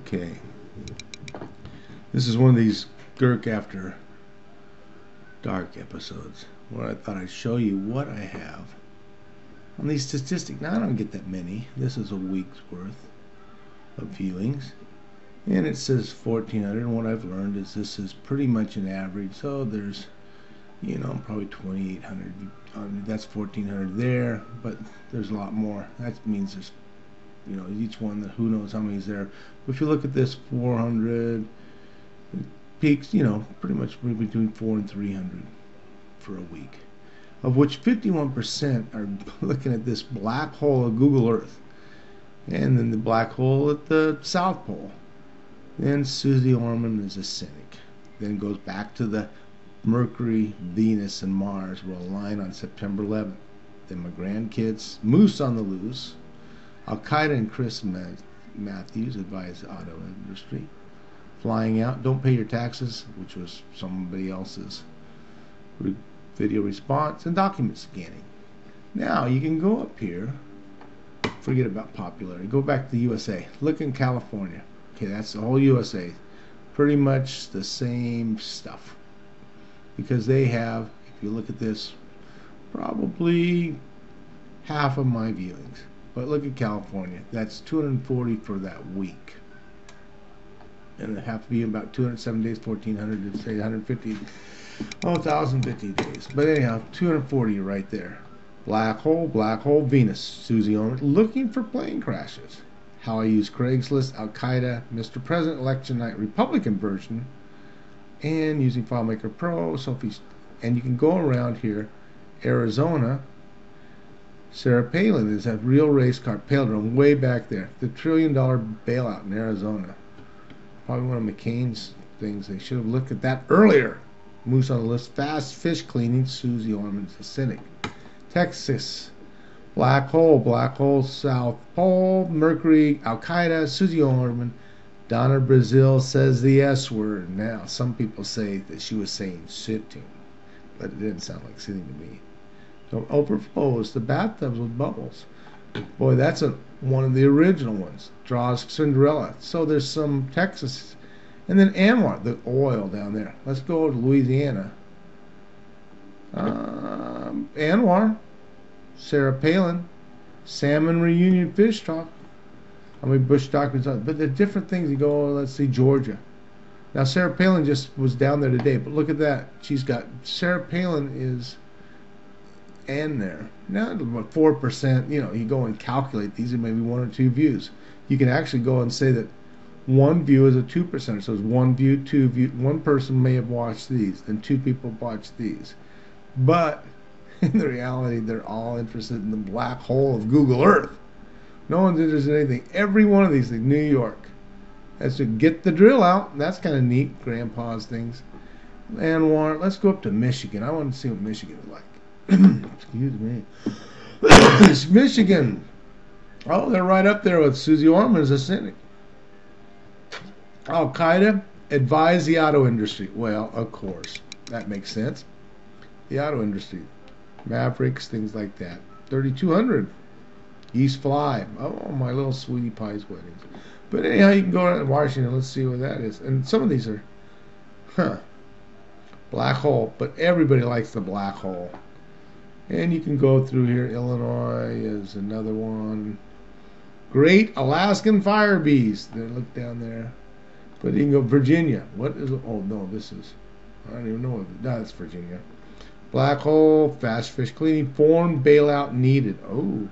Okay. This is one of these Girk After Dark episodes where I thought I'd show you what I have on these statistics. Now, I don't get that many. This is a week's worth of viewings. And it says 1,400, and what I've learned is this is pretty much an average. So there's, probably 2,800. That's 1,400 there, but there's a lot more. That means there's, each one, that who knows how many's there. But if you look at this, 400 peaks, pretty much between 400 and 300 for a week, of which 51% are looking at this black hole of Google Earth, and then the black hole at the South Pole. Then Susie Orman is a cynic. Then goes back to the Mercury, Venus, and Mars will align on September 11th. Then my grandkids, Moose on the Loose, Al-Qaeda and Chris Matthews advise the auto industry. Flying out, don't pay your taxes, which was somebody else's video response, and document scanning. Now you can go up here, forget about popularity, go back to the USA, look in California. Okay, that's the whole USA. Pretty much the same stuff. Because they have, if you look at this, probably half of my viewings. But look at California. That's 240 for that week. And it have to be about 207 days, 1,400 to say 150. 1,050 days. But anyhow, 240 right there. Black hole, Venus. Susie Orman looking for plane crashes. How I use Craigslist, Al-Qaeda, Mr. President election night Republican version, and using FileMaker Pro, Sophie's, and you can go around here. Arizona, Sarah Palin is a real race car, Palindrome, way back there. The $1 trillion bailout in Arizona. Probably one of McCain's things. They should have looked at that earlier. Moose on the List, fast fish cleaning, Susie Orman's a cynic. Texas, black hole, South Pole, Mercury, Al-Qaeda, Susie Orman. Donna Brazil says the S word. Now, some people say that she was saying sitting, but it didn't sound like sitting to me. So, overflows, the bathtubs with bubbles. Boy, that's one of the original ones. Draws Cinderella. So there's some Texas. And then Anwar, the oil down there. Let's go to Louisiana. Anwar, Sarah Palin, salmon reunion fish talk. I mean, Bush documents, but the different things. You go, let's see, Georgia. Now, Sarah Palin just was down there today, but look at that. She's got, Sarah Palin is in there. Now, about 4%, you go and calculate these, and maybe 1 or 2 views. You can actually go and say that one view is a 2%. So it's 1 view, 2 view. One person may have watched these, and 2 people watched these. But in the reality, they're all interested in the black hole of Google Earth. No one's interested in anything. Every one of these things, New York, has to get the drill out. That's kind of neat, Grandpa's things. Anwar, let's go up to Michigan. I want to see what Michigan is like. Excuse me. It's Michigan. Oh, they're right up there with Susie Orman as a cynic. Al-Qaeda advise the auto industry. Well, of course, that makes sense. The auto industry, Mavericks, things like that. 3,200. East Fly. Oh, my little sweetie pie's weddings. But anyhow, you can go around to Washington. Let's see what that is. And some of these are, black hole. But everybody likes the black hole. And you can go through here. Illinois is another one. Great Alaskan Fire Bees. Look down there. But you can go Virginia. What is it? Oh, no, this is, I don't even know what, no, that's Virginia. Black hole, fast fish cleaning, foreign bailout needed. Oh.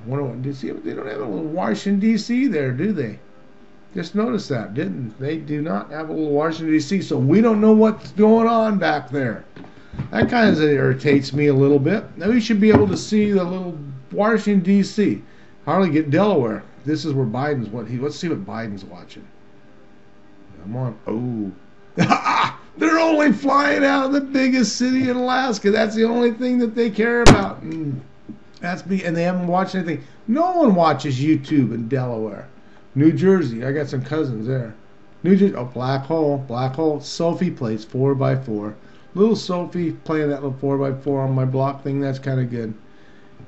Wonder what, do you see, they don't have a little Washington, D.C. there, do they? Just noticed that, didn't they? Do not have a little Washington, D.C., so we don't know what's going on back there. That kind of irritates me a little bit. Now we should be able to see the little Washington, D.C. Hardly get Delaware. This is where Biden's, let's see what Biden's watching. Come on. Oh. They're only flying out of the biggest city in Alaska. That's the only thing that they care about. And they haven't watched anything. No one watches YouTube in Delaware. New Jersey. I got some cousins there. New Jersey. Oh, black hole. Sophie plays 4x4. Little Sophie playing that little 4x4 on my block thing. That's kind of good.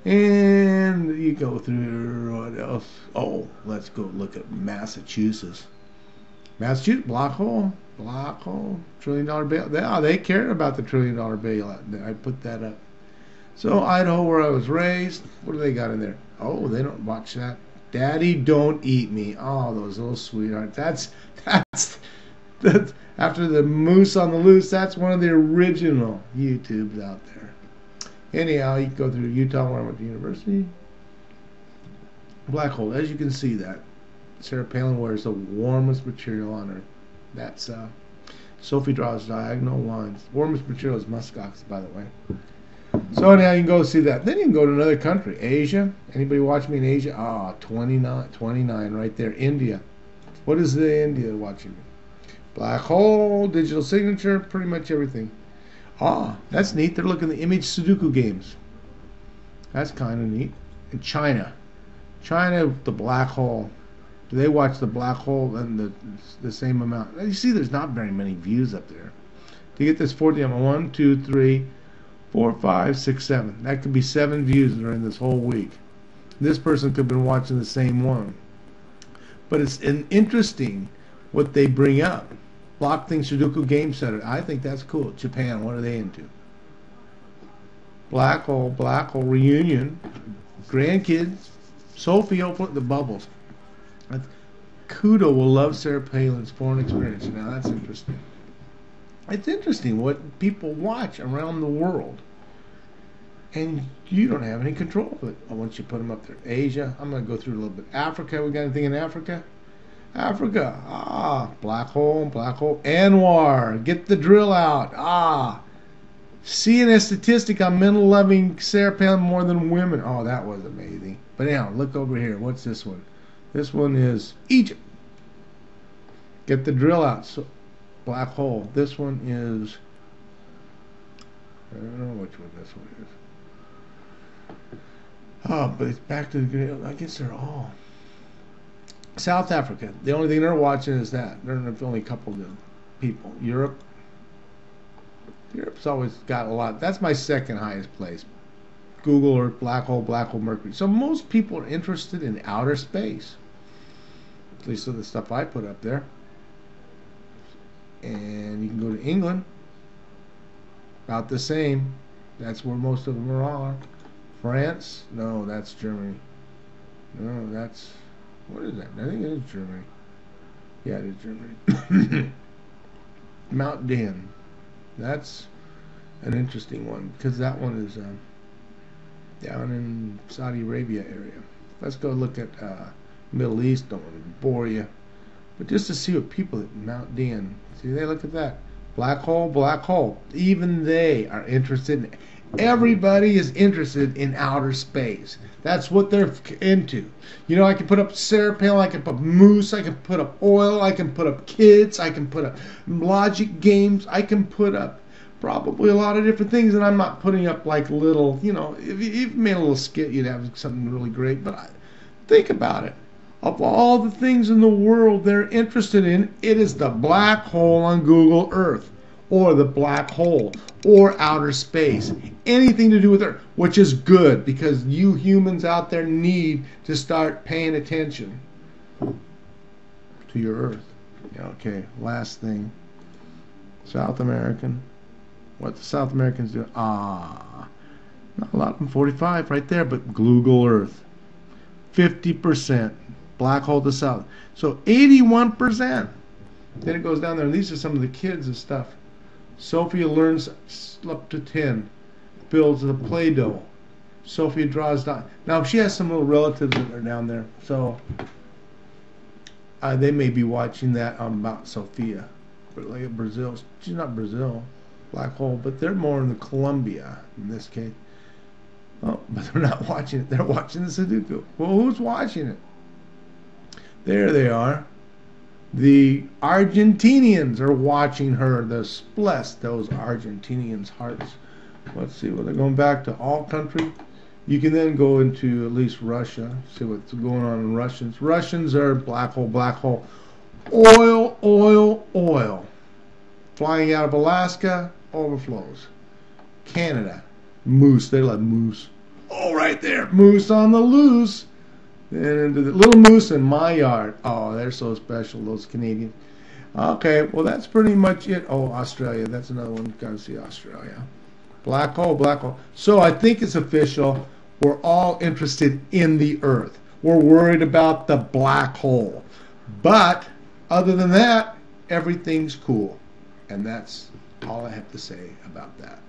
And you go through, what else? Oh, let's go look at Massachusetts. Massachusetts, black hole, $1 trillion bail. They care about the $1 trillion bailout. I put that up. So Idaho, where I was raised, what do they got in there? Oh, they don't watch that. Daddy, don't eat me. Oh, those little sweethearts. That's after the Moose on the Loose. That's one of the original YouTubes out there. Anyhow, you can go through Utah, where I went to university. Black hole, as you can see, that Sarah Palin wears the warmest material on Earth. That's Sophie draws diagonal lines. Warmest material is muskox, by the way. So now you can go see that. Then you can go to another country, Asia. Anybody watch me in Asia? Ah, 29 right there. India. What is the India watching me? Black hole, digital signature, pretty much everything. Ah, that's neat. They're looking at the image Sudoku games. That's kind of neat. In China, the black hole. Do they watch the black hole and the same amount? You see, there's not very many views up there. To get this 40, I'm 1, 2, 3, 4, 5, 6, 7. That could be 7 views during this whole week. This person could have been watching the same one. But it's interesting what they bring up. Block thing Sudoku game setter. I think that's cool. Japan, what are they into? Black hole reunion. Grandkids. Sophie, open the bubbles. Kudo will love Sarah Palin's foreign experience. Now that's interesting. It's interesting what people watch around the world, and you don't have any control of it. Once you put them up there, Asia. I'm going to go through a little bit. Africa. We got anything in Africa? Africa. Ah, black hole. Anwar, get the drill out. Ah, seeing a statistic on men loving Sarah Palin more than women. Oh, that was amazing. But now look over here. What's this one? This one is Egypt. Get the drill out. So, black hole. This one is, I don't know which one this one is. Oh, but it's back to the, I guess they're all. South Africa. The only thing they're watching is that. They're only a couple of people. Europe's always got a lot. That's my second highest place. Google Earth, black hole, Mercury. So most people are interested in outer space. At least of the stuff I put up there. And you can go to England. About the same. That's where most of them are. France? No, that's Germany. No, that's... What is that? I think it is Germany. Yeah, it is Germany. Mount Dan. That's an interesting one, because that one is down in Saudi Arabia area. Let's go look at Middle East. Don't want to bore you, but just to see what people at Mount Dan. See, they look at that. Black hole. Even they are interested in. Everybody is interested in outer space. That's what they're into. You know, I can put up Sarah Palin, I can put Moose, I can put up oil, I can put up kids, I can put up logic games, I can put up probably a lot of different things, and I'm not putting up like little, you know, if you made a little skit, you'd have something really great, but think about it. Of all the things in the world they're interested in, it is the black hole on Google Earth, or the black hole, or outer space. Anything to do with Earth, which is good, because you humans out there need to start paying attention to your Earth. Yeah, okay, last thing. South American. What the South Americans do? Ah, not a lot of them, 45 right there, but Google Earth. 50%. Black hole to south. So 81%. Then it goes down there, and these are some of the kids and stuff. Sophia learns up to 10. Builds the Play-Doh. Sophia draws down. Now, she has some little relatives that are down there, so they may be watching that on Mount Sophia. But like Brazil, she's not Brazil, black hole, but they're more in the Colombia in this case. Oh, but they're not watching it. They're watching the Sudoku. Well, who's watching it? There they are. The Argentinians are watching her. Bless those Argentinians' hearts. Let's see. Well, they're going back to all country. You can then go into at least Russia. See what's going on in Russians. Russians are black hole. Oil. Flying out of Alaska, overflows. Canada, moose. They love moose. Oh, right there. Moose on the loose. And the little moose in my yard. Oh, they're so special, those Canadians. Okay, well, that's pretty much it. Oh, Australia. That's another one. Got to see Australia. Black hole, black hole. So I think it's official. We're all interested in the Earth. We're worried about the black hole. But other than that, everything's cool. And that's all I have to say about that.